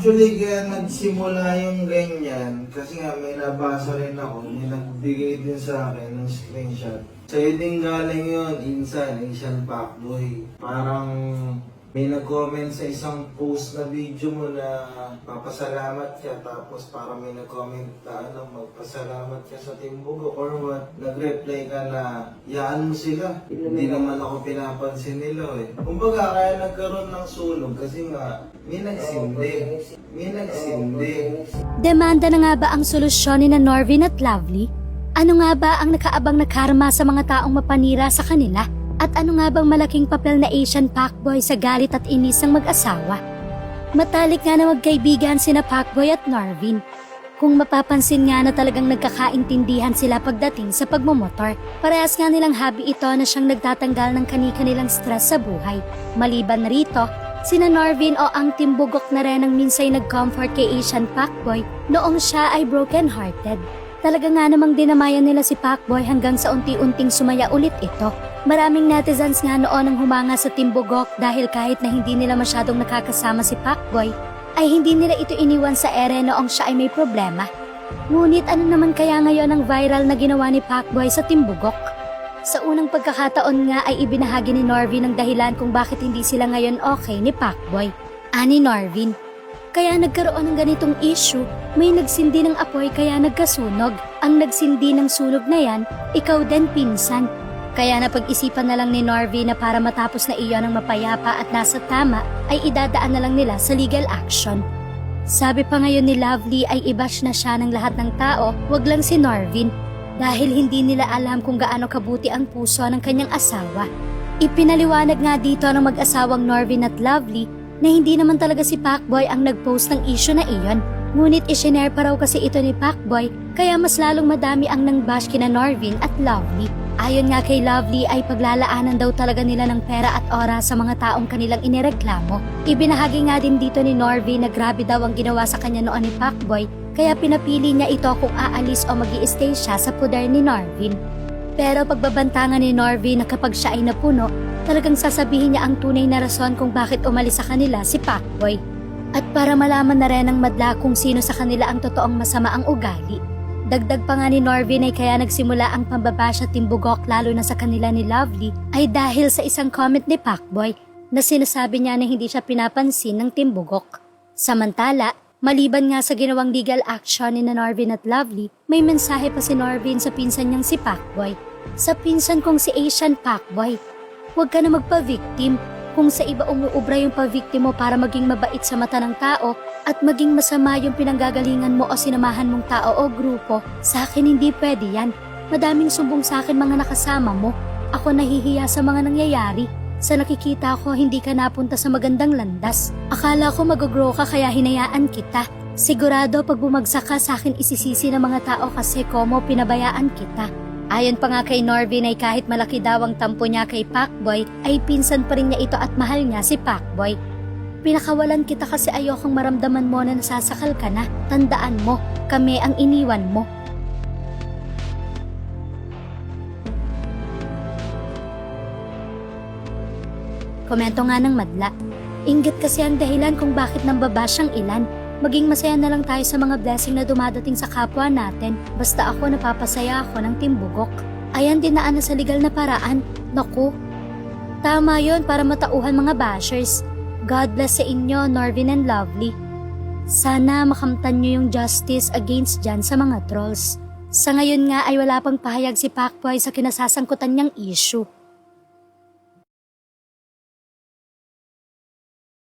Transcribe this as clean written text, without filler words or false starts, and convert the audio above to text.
Actually, kaya nagsimula yung ganyan, kasi nga may nabasa rin ako, may nagbigay din sa akin ng screenshot. Sa'yo din galing yun, Insan, Asian Pacboy. Parang may nag-comment sa isang post na video mo na papasalamat ka, tapos parang may nag-comment na magpasalamat ka sa Timbugok or what. Nag-reply ka na, yaan mo sila. Hindi naman ako pinapansin nila eh. Kumbaga, kaya nagkaroon ng sunog kasi nga, may nagsindi. May nagsindi. Demanda na nga ba ang solusyon ni na Norvin at Lovely? Ano nga ba ang nakaabang na karma sa mga taong mapanira sa kanila? At ano nga bang malaking papel na Asian Pacboy sa galit at inis ng mag-asawa? Matalik nga na magkaibigan sina Pacboy at Norvin. Kung mapapansin nga na talagang nagkakaintindihan sila pagdating sa pagmumotor. Parehas nga nilang hobby ito na siyang nagtatanggal ng kani-kanilang stress sa buhay. Maliban na rito, sina Norvin o ang Timbugok na rin ang minsay nag-comfort kay Asian Pacboy noong siya ay broken-hearted. Talaga nga namang dinamayan nila si Pacboy hanggang sa unti-unting sumaya ulit ito. Maraming netizens nga noon ang humanga sa Timbugok dahil kahit na hindi nila masyadong nakakasama si Pacboy, ay hindi nila ito iniwan sa ere noong siya ay may problema. Ngunit ano naman kaya ngayon ang viral na ginawa ni Pacboy sa Timbugok? Sa unang pagkakataon nga ay ibinahagi ni Norvin ang dahilan kung bakit hindi sila ngayon okay ni Pacboy. Ani Norvin, kaya nagkaroon ng ganitong issue, may nagsindi ng apoy kaya nagkasunog. Ang nagsindi ng sunog na yan, ikaw din pinsan. Kaya napag-isipan na lang ni Norvin na para matapos na iyon ng mapayapa at nasa tama, ay idadaan na lang nila sa legal action. Sabi pa ngayon ni Lovely ay i-bash na siya ng lahat ng tao, wag lang si Norvin. Dahil hindi nila alam kung gaano kabuti ang puso ng kanyang asawa. Ipinaliwanag nga dito ng mag-asawang Norvin at Lovely na hindi naman talaga si Pacboy ang nag-post ng issue na iyon. Ngunit isinare pa raw kasi ito ni Pacboy kaya mas lalong madami ang nang-bash kina Norvin at Lovely. Ayon nga kay Lovely ay paglalaanan daw talaga nila ng pera at oras sa mga taong kanilang inireklamo. Ibinahagi nga din dito ni Norvin na grabe daw ang ginawa sa kanya noon ni Pacboy kaya pinapili niya ito kung aalis o mag-i-stay siya sa puder ni Norvin. Pero pagbabantangan ni Norvin na kapag siya ay napuno, talagang sasabihin niya ang tunay na rason kung bakit umalis sa kanila si Pacboy. At para malaman na rin ng madla kung sino sa kanila ang totoong masama ang ugali. Dagdag pa nga ni Norvin ay kaya nagsimula ang pambabash at Timbugok lalo na sa kanila ni Lovely ay dahil sa isang comment ni Pacboy na sinasabi niya na hindi siya pinapansin ng Timbugok. Samantala, maliban nga sa ginawang legal action ni Norvin at Lovely, may mensahe pa si Norvin sa pinsan niyang si Pacboy. Sa pinsan kong si Asian Pacboy, huwag ka na magpa-victim. Kung sa iba umuubra yung pa-victim mo para maging mabait sa mata ng tao at maging masama yung pinanggagalingan mo o sinamahan mong tao o grupo, sa akin hindi pwede yan. Madaming sumbong sa akin mga nakasama mo. Ako nahihiya sa mga nangyayari. Sa nakikita ko, hindi ka napunta sa magandang landas. Akala ko mag-grow ka kaya hinayaan kita. Sigurado pag bumagsak ka sa akin isisisi ng mga tao kasi komo pinabayaan kita. Ayon pa nga kay Norvin ay kahit malaki daw ang tampo niya kay Pacboy, ay pinsan pa rin niya ito at mahal niya si Pacboy. Pinakawalan kita kasi ayokong maramdaman mo na nasasakal ka na. Tandaan mo, kami ang iniwan mo. Komento nga ng madla. Inggit kasi ang dahilan kung bakit nambabash ang ilan. Maging masaya na lang tayo sa mga blessing na dumadating sa kapwa natin. Basta ako napapasaya ako ng Timbugok. Ayan dinaan na sa legal na paraan. Naku, tama yon para matauhan mga bashers. God bless sa inyo, Norvin and Lovely. Sana makamtan nyo yung justice against dyan sa mga trolls. Sa ngayon nga ay wala pang pahayag si Pacboy sa kinasasangkutan niyang issue.